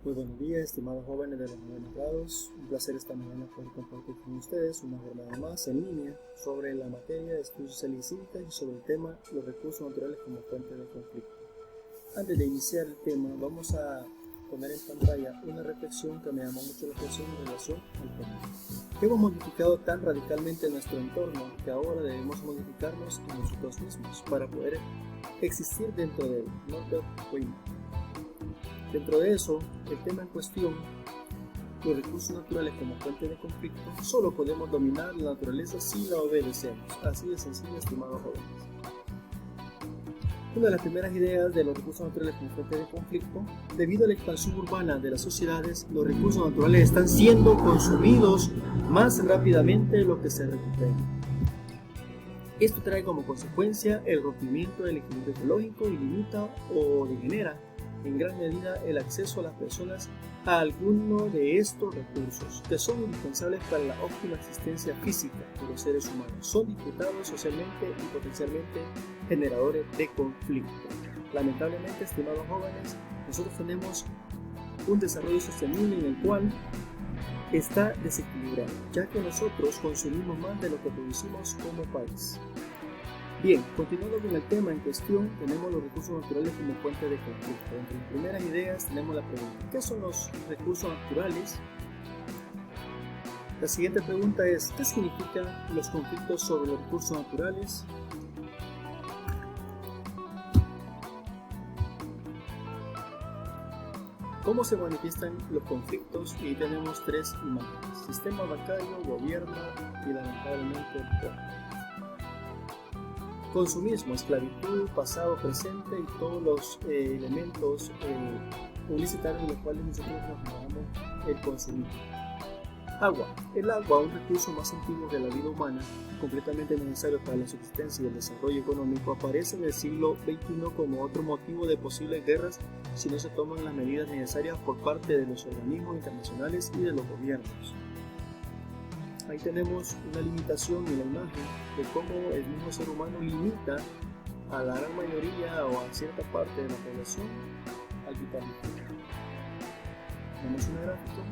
Muy buenos días, estimados jóvenes de los 9 grados. Un placer esta mañana poder compartir con ustedes una jornada más en línea sobre la materia de estudios sociales y cívicas y sobre el tema los recursos naturales como fuente de conflicto. Antes de iniciar el tema, vamos a poner en pantalla una reflexión que me llamó mucho la atención en relación al tema. Hemos modificado tan radicalmente nuestro entorno que ahora debemos modificarnos a nosotros mismos para poder existir dentro de él. Norbert Wiener. Dentro de eso, el tema en cuestión, los recursos naturales como fuente de conflicto, solo podemos dominar la naturaleza si la obedecemos. Así de sencillo, estimados jóvenes. Una de las primeras ideas de los recursos naturales como fuente de conflicto, debido a la expansión urbana de las sociedades, los recursos naturales están siendo consumidos más rápidamente de lo que se recuperan. Esto trae como consecuencia el rompimiento del equilibrio ecológico y limita o degenera en gran medida el acceso a las personas a alguno de estos recursos, que son indispensables para la óptima existencia física de los seres humanos. Son disputados socialmente y potencialmente generadores de conflicto. Lamentablemente, estimados jóvenes, nosotros tenemos un desarrollo sostenible en el cual está desequilibrado, ya que nosotros consumimos más de lo que producimos como país. Bien, continuando con el tema en cuestión, tenemos los recursos naturales como fuente de conflicto. Entre las primeras ideas tenemos la pregunta: ¿qué son los recursos naturales? La siguiente pregunta es: ¿qué significan los conflictos sobre los recursos naturales? ¿Cómo se manifiestan los conflictos? Y tenemos tres imágenes: sistema bancario, gobierno y lamentablemente el pueblo. Consumismo, esclavitud, pasado, presente y todos los elementos publicitarios en los cuales nosotros nos el consumismo. Agua. El agua, un recurso más antiguo de la vida humana, completamente necesario para la subsistencia y el desarrollo económico, aparece en el siglo XXI como otro motivo de posibles guerras si no se toman las medidas necesarias por parte de los organismos internacionales y de los gobiernos. Ahí tenemos una limitación en la imagen de cómo el mismo ser humano limita a la gran mayoría o a cierta parte de la población al quitar el fuego. Tenemos una gráfica.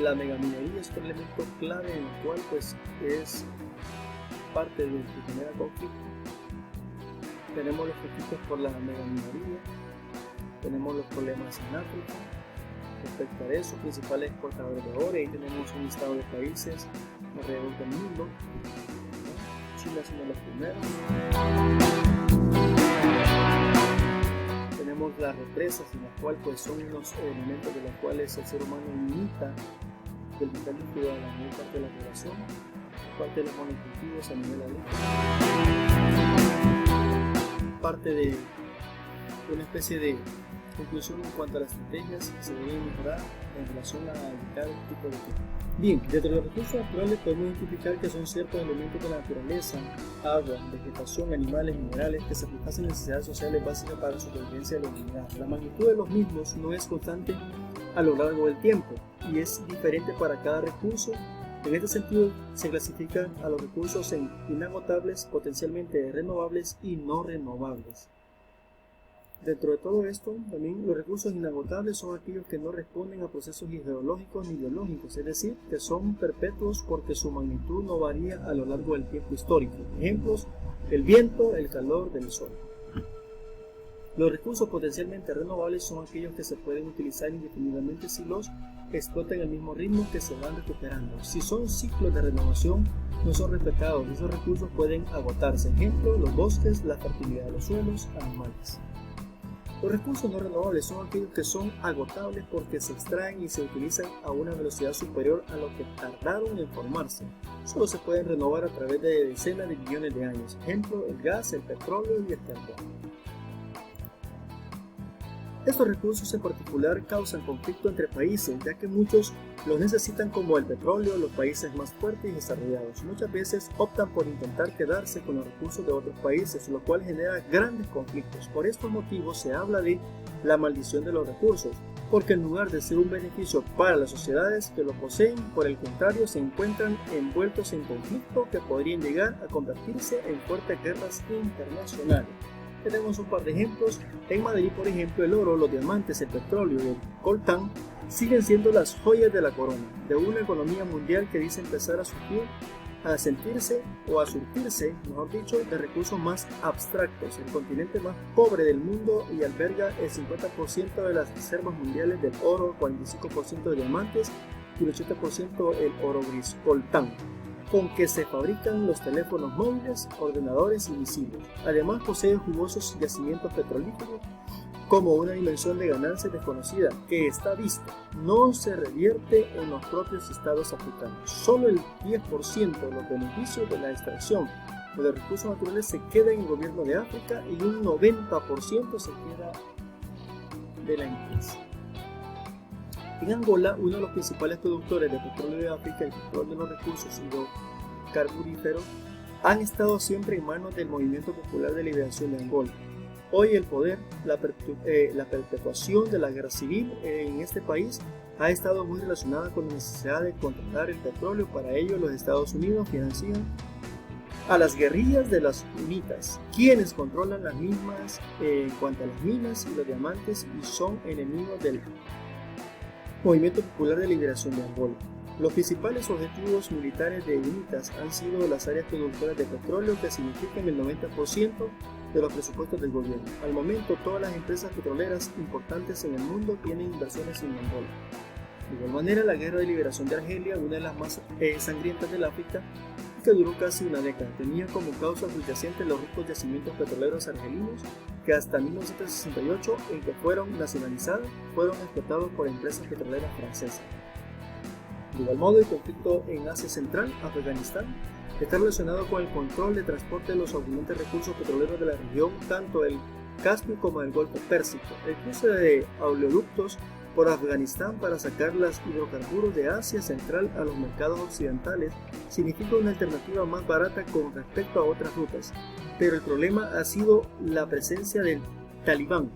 La megaminería es un elemento clave en el cual es parte de lo que genera conflicto. Tenemos los conflictos por la megaminería, tenemos los problemas en África. Respecto a eso, principales exportadores de oro, ahí tenemos un listado de países alrededor del mundo. Chile siendo los primeros. Tenemos las represas, en las cuales son unos elementos de los cuales el ser humano limita el vital líquido a la mayor parte de la población, parte de los monocultivos a nivel agrícola, parte de una especie de conclusión en cuanto a las estrategias que se deben mejorar en relación a evitar este tipo de cosas. Bien, dentro de los recursos naturales podemos identificar que son ciertos elementos de la naturaleza, agua, vegetación, animales, minerales que satisfacen necesidades sociales básicas para la supervivencia de la humanidad. La magnitud de los mismos no es constante a lo largo del tiempo y es diferente para cada recurso. En este sentido, se clasifican a los recursos en inagotables, potencialmente renovables y no renovables. Dentro de todo esto, también los recursos inagotables son aquellos que no responden a procesos geológicos ni biológicos, es decir, que son perpetuos porque su magnitud no varía a lo largo del tiempo histórico. Ejemplos: el viento, el calor del sol. Los recursos potencialmente renovables son aquellos que se pueden utilizar indefinidamente si los explotan al mismo ritmo que se van recuperando. Si son ciclos de renovación, no son respetados, esos recursos pueden agotarse. Ejemplo: los bosques, la fertilidad de los suelos, animales. Los recursos no renovables son aquellos que son agotables porque se extraen y se utilizan a una velocidad superior a lo que tardaron en formarse. Solo se pueden renovar a través de decenas de millones de años. Ejemplo: el gas, el petróleo y el carbón. Estos recursos en particular causan conflicto entre países, ya que muchos los necesitan, como el petróleo. Los países más fuertes y desarrollados muchas veces optan por intentar quedarse con los recursos de otros países, lo cual genera grandes conflictos. Por estos motivos se habla de la maldición de los recursos, porque en lugar de ser un beneficio para las sociedades que lo poseen, por el contrario, se encuentran envueltos en conflicto que podrían llegar a convertirse en fuertes guerras internacionales. Tenemos un par de ejemplos. En Madrid, por ejemplo, el oro, los diamantes, el petróleo y el coltán siguen siendo las joyas de la corona de una economía mundial que dice empezar a sentirse o a surtirse, mejor dicho, de recursos más abstractos. El continente más pobre del mundo y alberga el 50% de las reservas mundiales del oro, 45% de diamantes y el 80% el oro gris coltán, con que se fabrican los teléfonos móviles, ordenadores y misiles. Además posee jugosos yacimientos petrolíferos como una dimensión de ganancia desconocida que está vista no se revierte en los propios estados africanos. Solo el 10% de los beneficios de la extracción de los recursos naturales se queda en el gobierno de África y un 90% se queda de la empresa. En Angola, uno de los principales productores de petróleo de África, el control de los recursos hidrocarburíferos han estado siempre en manos del Movimiento Popular de Liberación de Angola. Hoy el poder, la perpetuación de la guerra civil en este país ha estado muy relacionada con la necesidad de controlar el petróleo. Para ello, los Estados Unidos financian a las guerrillas de las UNITAS, quienes controlan las mismas en cuanto a las minas y los diamantes y son enemigos del Movimiento Popular de Liberación de Angola. Los principales objetivos militares de UNITAS han sido las áreas productoras de petróleo, que significan el 90% de los presupuestos del gobierno. Al momento, todas las empresas petroleras importantes en el mundo tienen inversiones en Angola. De igual manera, la Guerra de Liberación de Argelia, una de las más sangrientas del África, que duró casi una década, tenía como causa subyacente los ricos yacimientos petroleros argelinos que hasta 1968, en que fueron nacionalizados, fueron explotados por empresas petroleras francesas. De igual modo, el conflicto en Asia Central, Afganistán, está relacionado con el control de transporte de los abundantes recursos petroleros de la región, tanto el Caspio como el Golfo Pérsico. El cruce de oleoductos por Afganistán para sacar los hidrocarburos de Asia Central a los mercados occidentales significa una alternativa más barata con respecto a otras rutas, pero el problema ha sido la presencia del Talibán,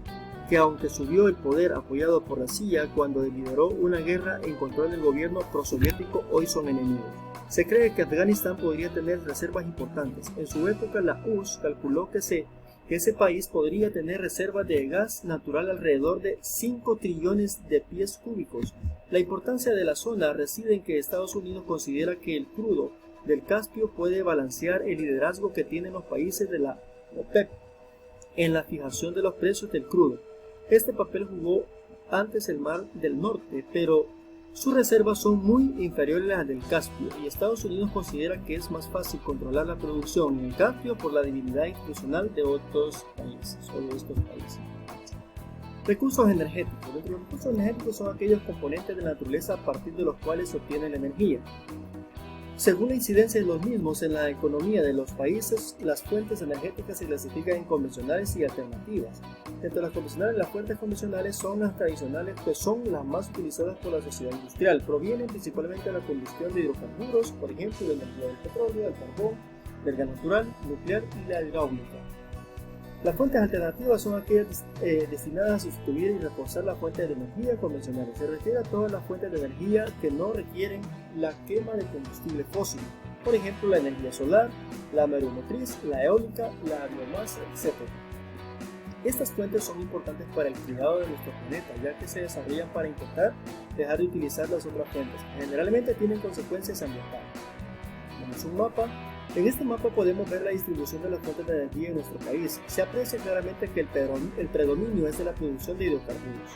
que aunque subió el poder apoyado por la CIA cuando lideró una guerra en control del gobierno prosoviético, hoy son enemigos. Se cree que Afganistán podría tener reservas importantes. En su época, la URSS calculó que ese país podría tener reservas de gas natural alrededor de 5 trillones de pies cúbicos. La importancia de la zona reside en que Estados Unidos considera que el crudo del Caspio puede balancear el liderazgo que tienen los países de la OPEP en la fijación de los precios del crudo. Este papel jugó antes el Mar del Norte, pero sus reservas son muy inferiores a las del Caspio, y Estados Unidos considera que es más fácil controlar la producción en el Caspio por la debilidad institucional de otros países, o de estos países. Recursos energéticos. Los recursos energéticos son aquellos componentes de la naturaleza a partir de los cuales se obtiene la energía. Según la incidencia de los mismos en la economía de los países, las fuentes energéticas se clasifican en convencionales y alternativas. Entre las convencionales, las fuentes convencionales son las tradicionales, que son las más utilizadas por la sociedad industrial. Provienen principalmente de la combustión de hidrocarburos, por ejemplo, de la energía del petróleo, del carbón, del gas natural, nuclear y la hidráulica. Las fuentes alternativas son aquellas destinadas a sustituir y reforzar las fuentes de energía convencionales. Se refiere a todas las fuentes de energía que no requieren la quema de combustible fósil, por ejemplo la energía solar, la mareomotriz, la eólica, la biomasa, etc. Estas fuentes son importantes para el cuidado de nuestro planeta, ya que se desarrollan para intentar dejar de utilizar las otras fuentes. Generalmente tienen consecuencias ambientales. Tenemos un mapa. En este mapa podemos ver la distribución de las fuentes de energía en nuestro país. Se aprecia claramente que el predominio es de la producción de hidrocarburos.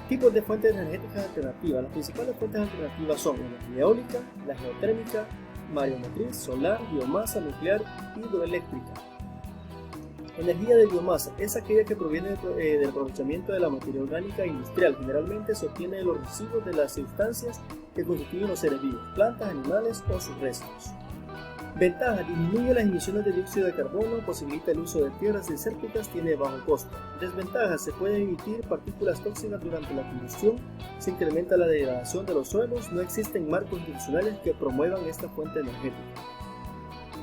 Tipos de fuentes energéticas alternativas. Las principales fuentes alternativas son la energía eólica, la geotérmica, mareomotriz, solar, biomasa, nuclear y hidroeléctrica. Energía de biomasa es aquella que proviene del aprovechamiento de la materia orgánica industrial. Generalmente se obtiene de los residuos de las sustancias que constituyen los seres vivos, plantas, animales o sus restos. Ventaja: disminuye las emisiones de dióxido de carbono, posibilita el uso de tierras desérticas, tiene bajo costo. Desventaja: se pueden emitir partículas tóxicas durante la combustión, se incrementa la degradación de los suelos, no existen marcos institucionales que promuevan esta fuente energética.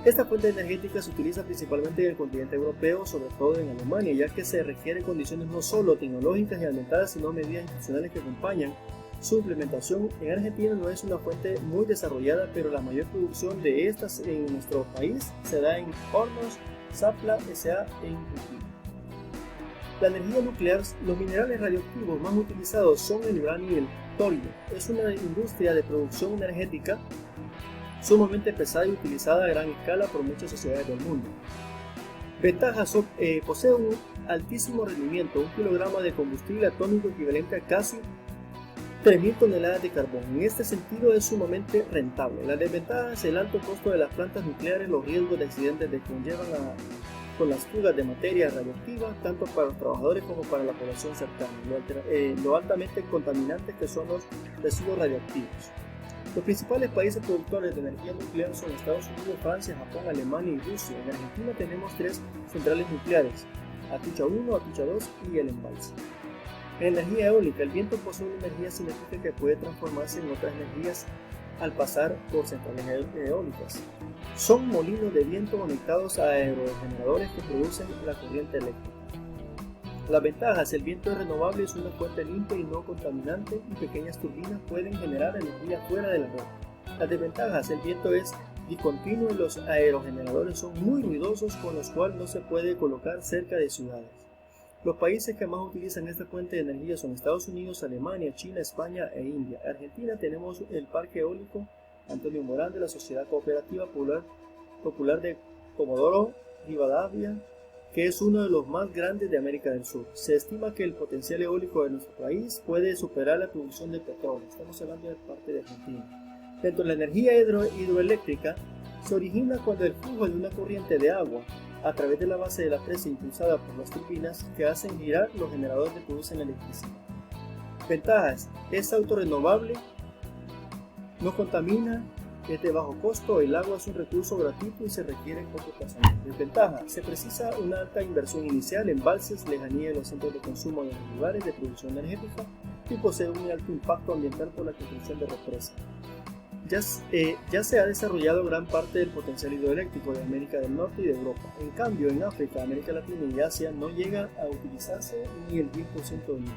Esta fuente energética se utiliza principalmente en el continente europeo, sobre todo en Alemania, ya que se requieren condiciones no solo tecnológicas y ambientales, sino medidas institucionales que acompañan su implementación. En Argentina no es una fuente muy desarrollada, pero la mayor producción de estas en nuestro país se da en hornos Sapla S.A. en Turquía. La energía nuclear, los minerales radioactivos más utilizados son el uranio y el torio. Es una industria de producción energética sumamente pesada y utilizada a gran escala por muchas sociedades del mundo. Ventajas: posee un altísimo rendimiento, 1 kilogramo de combustible atómico equivalente a casi 3.000 toneladas de carbón. En este sentido es sumamente rentable. Las desventajas: el alto costo de las plantas nucleares, los riesgos de accidentes que conllevan con las fugas de materia radioactiva, tanto para los trabajadores como para la población cercana, lo altamente contaminantes que son los residuos radioactivos. Los principales países productores de energía nuclear son Estados Unidos, Francia, Japón, Alemania y Rusia. En Argentina tenemos 3 centrales nucleares: Atucha 1, Atucha 2 y El Embalse. En energía eólica, el viento posee una energía cinética que puede transformarse en otras energías al pasar por centrales eólicas. Son molinos de viento conectados a aerogeneradores que producen la corriente eléctrica. Las ventajas: el viento es renovable, es una fuente limpia y no contaminante, y pequeñas turbinas pueden generar energía fuera de la red. Las desventajas: el viento es discontinuo y los aerogeneradores son muy ruidosos, con los cuales no se puede colocar cerca de ciudades. Los países que más utilizan esta fuente de energía son Estados Unidos, Alemania, China, España e India. En Argentina tenemos el Parque Eólico Antonio Morán de la Sociedad Cooperativa Popular de Comodoro Rivadavia, que es uno de los más grandes de América del Sur. Se estima que el potencial eólico de nuestro país puede superar la producción de petróleo. Estamos hablando de parte de Argentina. Dentro de la energía hidroeléctrica, se origina cuando el flujo de una corriente de agua a través de la base de la presa impulsada por las turbinas que hacen girar los generadores que producen electricidad. Ventajas: es autorrenovable, no contamina, es de bajo costo, el agua es un recurso gratuito y se requiere poco personal. Desventaja: se precisa una alta inversión inicial, embalses, lejanía de los centros de consumo de los lugares de producción energética, y posee un alto impacto ambiental por la construcción de represas. Ya se ha desarrollado gran parte del potencial hidroeléctrico de América del Norte y de Europa. En cambio, en África, América Latina y Asia no llega a utilizarse ni el 10% del mismo.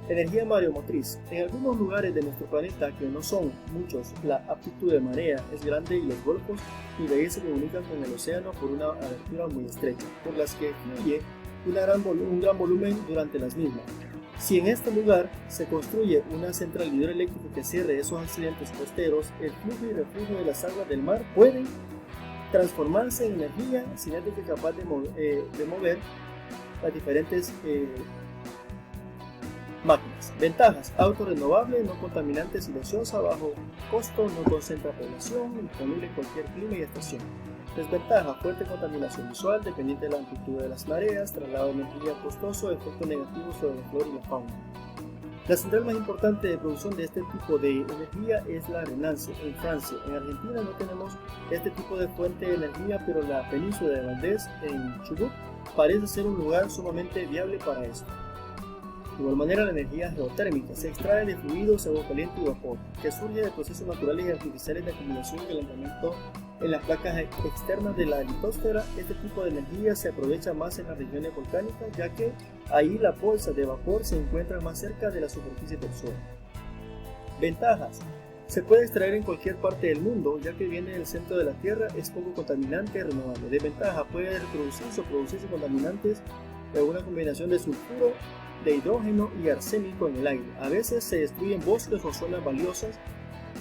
Energía mareomotriz. En algunos lugares de nuestro planeta, que no son muchos, la amplitud de marea es grande y los golfos y bahías se comunican con el océano por una abertura muy estrecha, por las que fluye un gran volumen durante las mismas. Si en este lugar se construye una central hidroeléctrica que cierre esos accidentes costeros, el flujo y reflujo de las aguas del mar pueden transformarse en energía cinética capaz de mover las diferentes máquinas. Ventajas: autorrenovable, no contaminante, silenciosa, bajo costo, no concentra población, disponible en cualquier clima y estación. Desventaja: fuerte contaminación visual, dependiente de la amplitud de las mareas, traslado de energía costoso, efectos negativos sobre la flora y la fauna. La central más importante de producción de este tipo de energía es la Renance, en Francia. En Argentina no tenemos este tipo de fuente de energía, pero la península de Valdés, en Chubut, parece ser un lugar sumamente viable para esto. De igual manera, la energía geotérmica se extrae de fluidos, agua caliente y vapor, que surge de procesos naturales y artificiales de acumulación y calentamiento en las placas externas de la litosfera. Este tipo de energía se aprovecha más en las regiones volcánicas, ya que ahí las bolsas de vapor se encuentran más cerca de la superficie del suelo. Ventajas: se puede extraer en cualquier parte del mundo, ya que viene del centro de la Tierra, es poco contaminante y renovable. Desventaja: puede reproducirse o producirse contaminantes de una combinación de sulfuro, de hidrógeno y arsénico en el aire. A veces se destruyen bosques o zonas valiosas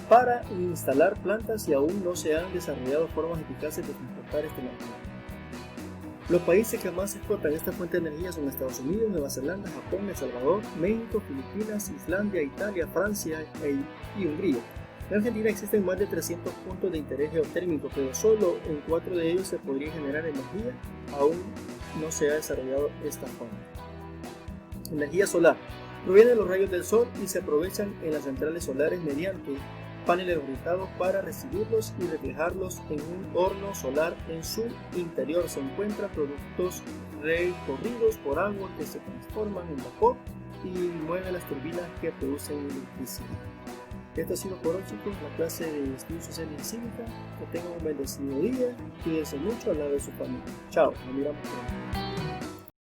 para instalar plantas y aún no se han desarrollado formas eficaces de transportar esta energía. Los países que más explotan esta fuente de energía son Estados Unidos, Nueva Zelanda, Japón, El Salvador, México, Filipinas, Islandia, Italia, Francia y Hungría. En Argentina existen más de 300 puntos de interés geotérmico, pero solo en 4 de ellos se podría generar energía. Aún no se ha desarrollado esta forma. Energía solar. Proviene de los rayos del sol y se aprovechan en las centrales solares mediante paneles orientados para recibirlos y reflejarlos en un horno solar. En su interior se encuentran productos recorridos por agua que se transforman en vapor y mueven las turbinas que producen electricidad. Esto ha sido por hoy, chicos, la clase de Estudios Sociales y Cívica. Que tengan un bendecido día, cuídense mucho al lado de su familia. Chao, nos miramos pronto.